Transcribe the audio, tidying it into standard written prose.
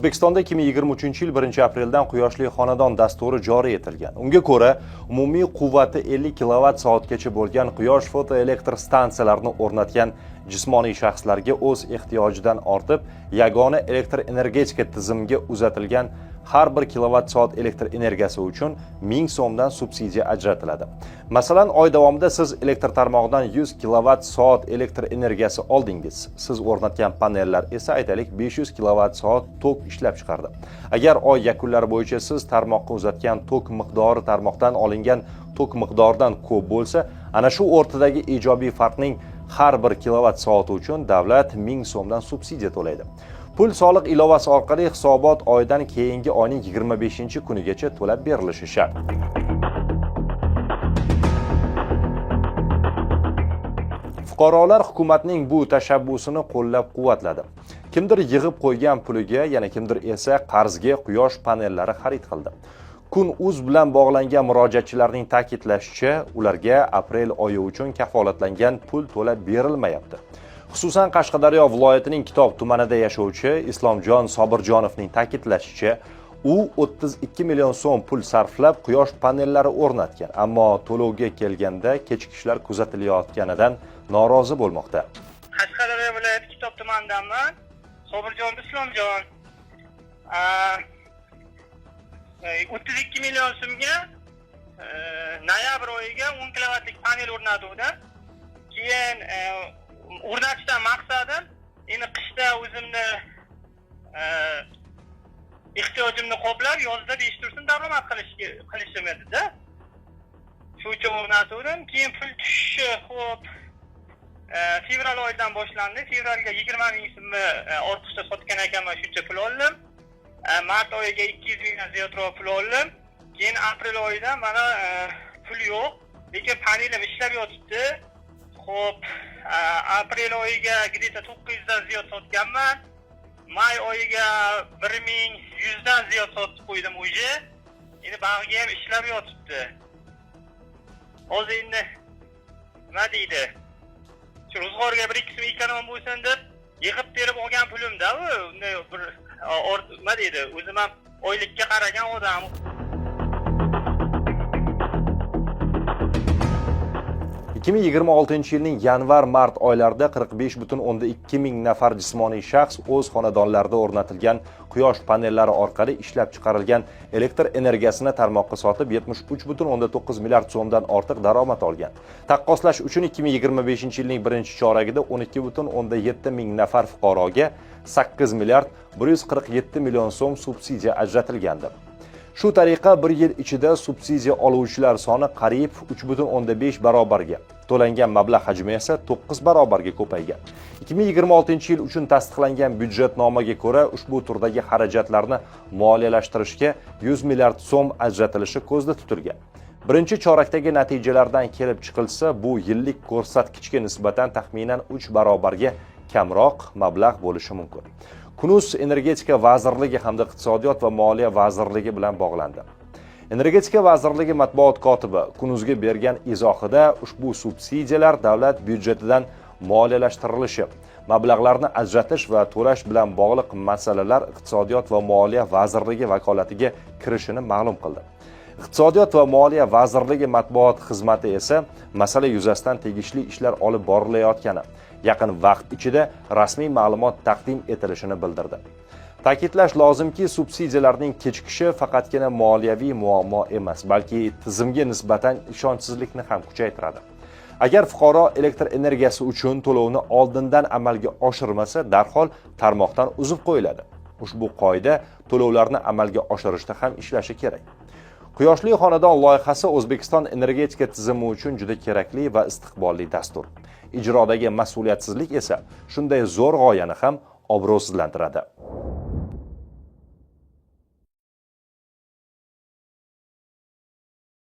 O'zbekistonda 2023-yil 1-apreldan quyoshli xonadon dasturi joriy etilgan. Unga ko'ra, umumiy quvvati 50 kWh bo'lgan quyosh fotoelektr stansiyalarini o'rnatgan jismoniy shaxslarga o'z ehtiyojidan ortib, yagona elektr energetika tizimiga uzatilgan har 1 kWh elektr energiyasi uchun 1000 so'mdan subsidiya ajratiladi. Masalan, oy davomida siz elektr tarmog'idan 100 kWh elektr energiyasi oldingiz. Siz o'rnatgan panellar esa aytaylik 500 kWh tok ishlab chiqardi. Agar oy yakunlari bo'yicha siz tarmoqqa uzatgan tok miqdori tarmoqdan olingan tok miqdoridan ko'p bo'lsa, ana shu o'rtadagi ijobiy farqning har 1 kWh uchun davlat 1000 so'mdan subsidiya to'laydi. Pul soliq ilovasi orqali hisobot oydan keyingi oyning 25-kunigacha to'lab berilishi shart. Fuqarolar hukumatning bu tashabbusini qo'llab-quvvatladi. Kimdir yig'ib qo'ygan puliga, yana kimdir esa qarzga quyosh panellari xarid qildi. Kun.uz bilan bog'langan murojaatchilarning ta'kidlashicha, ularga aprel oyi uchun kafolatlangan pul to'lab berilmayapti. Xususan, Qashqadaryo viloyatining Kitob tumanida yashovchi Islomjon Sobirjonovning ta'kidlashicha, u 32 million so'm pul sarflab quyosh panellari o'rnatgan, ammo to'lovga kelganda kechikishlar kuzatilayotganidan norozi bo'lmoqda. Qashqadaryo viloyati Kitob tumanidanman. Sobirjon Islomjon 32 million so'mga noyabr oyiga 10 kilovatlik panel o'rnatuvdim. Keyin o'rnatishdan maqsadim endi qishda o'zimni ehtiyojimni qoplab, yozda 5 tursin daromad qilishim edi-da. Shu uchun o'rnatuvdim. Keyin pul tushishi, xo'p, fevral oyidan boshlandi. Fevralga 20 ming so'mni ortiqcha sotgan ekanman, shuncha pul oldim. Mart oyiga 200 mingdan ziyodroq pul oldim. Keyin aprel oyida mana pul yo'q, lekin panelim ishlab yotibdi. Xo'p, aprel oyiga где-то 900 dan ziyod sotganman. May oyiga 1100 dan ziyod sotib qo'ydim o'zi. Endi bag'ga ham ishlab yotibdi. Hozir endi nima deydi? Shu ro'zg'orga 1-2 so'm ekonom bo'lsin deb yig'ib berib olgan pulim-da, unday bir nima deydi? O'zim ham oylikka qaragan odam. 2026-yilning yanvar-mart oylarida 45,2 ming nafar jismoniy shaxs o'z xonadonlarida o'rnatilgan quyosh panellari orqali ishlab chiqarilgan elektr energiyasini tarmoqqa sotib 73,9 milliard so'mdan ortiq daromad olgan. Taqqoslash uchun 2025-yilning birinchi choragida 12,7 ming nafar fuqaroga 8 milliard 147 million so'm subsidiya ajratilgandi. Shu tariqa bir yil ichida subsidiya oluvchilar soni qariyb 3,5 barobarga, to'langan mablag' hajmi esa 9 barobarga ko'paygan. 2026-yil uchun tasdiqlangan byudjetnomaga ko'ra, ushbu turdagi xarajatlarni moliyalashtirishga 100 milliard so'm ajratilishi ko'zda tutilgan. Birinchi chorakdagi natijalardan kelib chiqilsa, bu yillik ko'rsatkichga nisbatan taxminan 3 barobarga kamroq mablag' bo'lishi mumkin. Kun.uz Energetika vazirligi hamda Iqtisodiyot va Moliya vazirligi bilan bog'landi. Energetika vazirligi matbuot kotibi Kun.uzga bergan izohida ushbu subsidiyalar davlat byudjetidan moliyalashtirilishi, mablag'larni ajratish va to'lash bilan bog'liq masalalar Iqtisodiyot va Moliya vazirligi vakolatiga kirishini ma'lum qildi. Iqtisodiyot va Moliya vazirligi matbuot xizmati esa masala yuzasidan tegishli ishlar olib borilayotgani, yaqin vaqt ichida rasmiy ma'lumot taqdim etilishini bildirdi. Ta'kidlash lozimki, subsidiyalarning kechikishi faqatgina moliyaviy muammo emas, balki tizimga nisbatan ishonchsizlikni ham kuchaytiradi. Agar fuqaro elektr energiyasi uchun to'lovni oldindan amalga oshirmasa, darhol tarmoqdan uzib qo'yiladi. Ushbu qoida to'lovlarni amalga oshirishda ham ishlashi kerak. Quyoshli xonadon loyihasi O'zbekiston energetika tizimi uchun juda kerakli va istiqbolli dastur. Ijrodagi mas'uliyatsizlik esa shunday zo'r g'oyani ham obro'sizlantiradi.